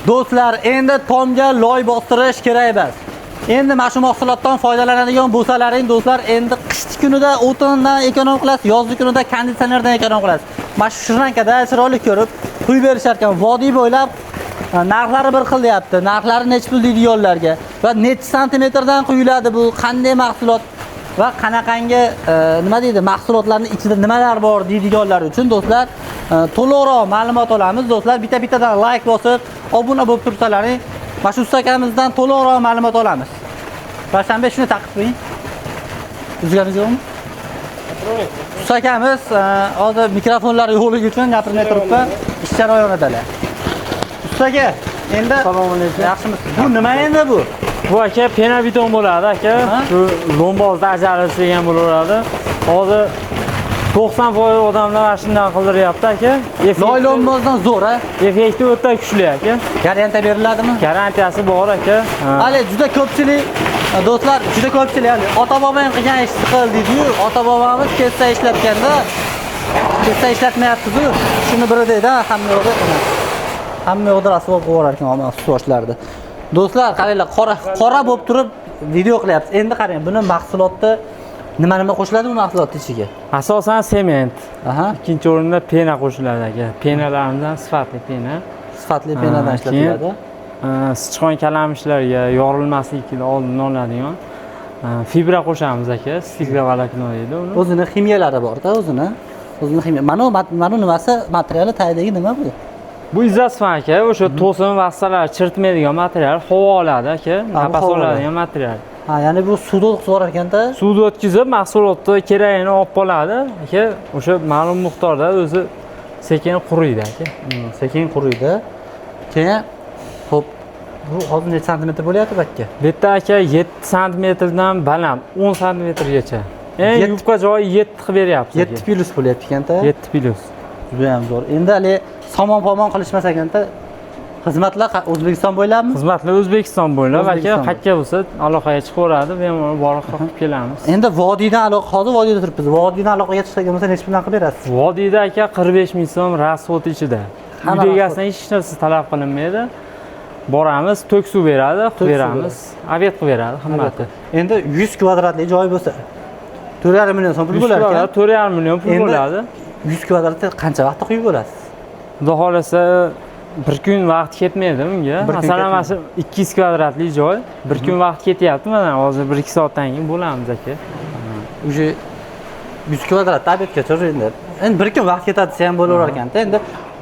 Do'stlar, endi tomga loy bostirish kerak emas. Endi mana shu mahsulotdan foydalanadigan bo'lsalaring do'stlar, endi qish kunida o'tindan ekonom qilasiz, yozgi kunida konditsionerdan ekonom qilasiz. Mana shu shrankada chiroyli ko'rib quyib berishar ekan. Vodiy bo'ylab narxlari bir xil deyapti. Narxlari necha pul deydiganlarga va necha santimetrdan quyiladi bu, qanday mahsulot va qanaqangi nima deydi, mahsulotlarning ichida nimalar bor deydiganlar uchun do'stlar to'liqroq ma'lumot olamiz. Do'stlar, bitta-bittadan like bosib, obuna bo'lib tursalaring, mana shu ustakamizdan to'liqroq ma'lumot olamiz. Ravshanbek, shuni taqib qo'ying. O'zgaringiz yo'qmi? Ustakamiz hozir mikrofonlar yo'qligi uchun gapirmay turibdi. Ish jarayonidalar. Ustaga, endi assalomu alaykum. Yaxshimisiz? Bu nima endi bu? Bu aka pena biton bo'ladi aka. Shu lombozda ajralishgan bo'laveradi. Hozir 90% odamlar mana shundan qildiryapti aka. Loy lombozdan zo'r, a? Effekti o'ta kuchli aka. Garantiya beriladimi? Garantiyasi bor aka. Hali juda ko'pchilik do'stlar, juda ko'pchilik hali ota-bobong qilgan ishni qil deydi-yu, ota-bobomiz kessa ishlatganda kessa ishlatmayapti-ku. Shuni biri deydi, hamma yo'g'i emas. Hamma yo'g'ida rasvo bo'lib qo'yar ekan maxsus yoshlarda. Do'stlar, qaranglar, qora bo'lib turib video qilyapsiz. Endi qarang, buni mahsulotda nima qo'shiladi bu mahsulot ichiga? Asosan sement. Aha. Ikkinchi o'rinda pena qo'shiladi aka. Penalarimizdan sifatli pena. Sifatli penadan ishlatiladi. Sichqon kalamishlarga yorilmasligiga oldin oladigan fibra qo'shamiz aka. Stiklovolokno deydi uni. O'zini ximiyalari bor-da, o'zini ximiya. Mana nimasi, materiali tagidagi nima bu? Bu izosfan aka, o'sha to'sin vassalar chirtmaydigan material, havo oladi aka, nafas oladigan material. Ha, ya'ni bu suvda o'tkazib olar ekanda. Suvda o'tkazib, mahsulotni kerakini olib qoladi aka. O'sha ma'lum miqdorda o'zi sekin quriydi aka. Sekin quriydi. Keyin xo'p, bu hozir necha santimetr bo'lyapti bakka? Bu yerda aka 7 santimetrdan baland 10 santimetrgacha. Eng yupqa joyi 7 qilib beryapsiz. 7 plus bo'lyapti ekanda. 7 plus. Juda ham zo'r. Endi hali somon-pomon qilishmas ekanda. Xizmatlar O'zbekiston bo'ylabmi? Xizmatlar O'zbekiston bo'ylab aka, qayerga bo'lsa aloqaga chiqaveradi, bemalol borib qilib kelamiz. Endi vodiydan aloqa, hozir vodiyda turibmiz. Vodiydan aloqaga chiqsak bo'lsa necha puldan qilib berasiz? Vodiyda aka 45 ming so'm rasxod ichida. Uyda egasidan hech narsa talab qilinmaydi. Boramiz, to'k suv beradi, qilib beramiz. Obed qilib beradi, ximmati. Endi 100 kvadratlik joy bo'lsa 4,5 million so'm pul bo'lar ekan. 4,5 million pul bo'ladi. 100 kvadratda qancha vaqtda quyib bo'lasiz? Xudo xolasa bir kun vaqt ketmaydi bunga. Masalan, mana 200 kvadratli joy, bir kun vaqt ketyapti. Mana hozir 1-2 soatdan keyin bo'lamiz aka. Uje 100 kvadrat tabetgacha endi. Endi bir kun vaqt ketadi desa ham bo'laver ekanda. Endi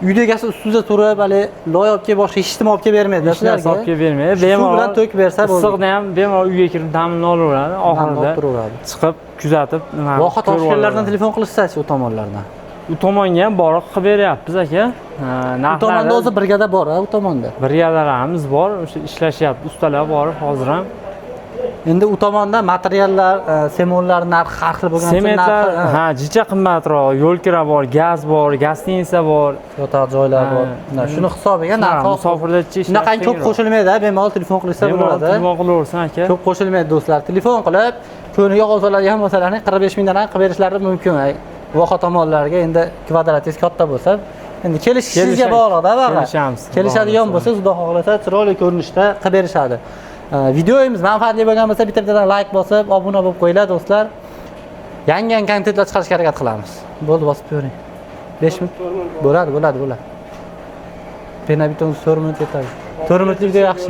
uyda egasi ustida turib, hali loy olib kelib boshqa hech nima olib kelib bermaydi. Hech narsa olib kelib bermaydi. Bemalol to'kib bersa bo'ladi. Issiqni ham bemalol uyga kirib ta'minlab olaveradi. Oxirida chiqib kuzatib nima. Voha toshkentlardan telefon qilishsa-chi u tomonlardan. U tomonga ham borib qilib beryapmiz aka. U tomonda o'zi brigada bor, u tomonda. Brigadalarimiz bor, o'sha ishlashyapti, ustalar bor hozir ham. Endi u tomonda materiallar, semonlar narxi har xil bo'lgan uchun sementlar jicha qimmatroq, yo'l kira bor, gaz bor, gostinitsa bor, yotoq joylar bor. Shuni hisobiga narxi musofirlarcha ishlash. Bunaqangi ko'p qo'shilmaydi, bemalol telefon qilsa bo'ladi. Telefon qilaversin aka. Ko'p qo'shilmaydi do'stlar. Telefon qilib, ko'niga olsalarga ham masalan 45 mingdan ham qilib berishlari mumkin. Voha tomonlarga endi kvadratingiz katta bo'lsa, endi kelishishingizga bog'liq-da, kelishamiz. Kelishadigan bo'lsa, xudo xohlasa chiroyli ko'rinishda qilib berishadi. Videomiz manfaatli bo'lgan bo'lsa, bitta-bittadan like bosib, obuna bo'lib qo'yinglar do'stlar. Yangi kontentlar chiqarishga harakat qilamiz. Bo'ldi, bosib ko'ring. 5 minut bo'ladi. Pena biton 4 minut yetadi. 4 minutlik juda yaxshi.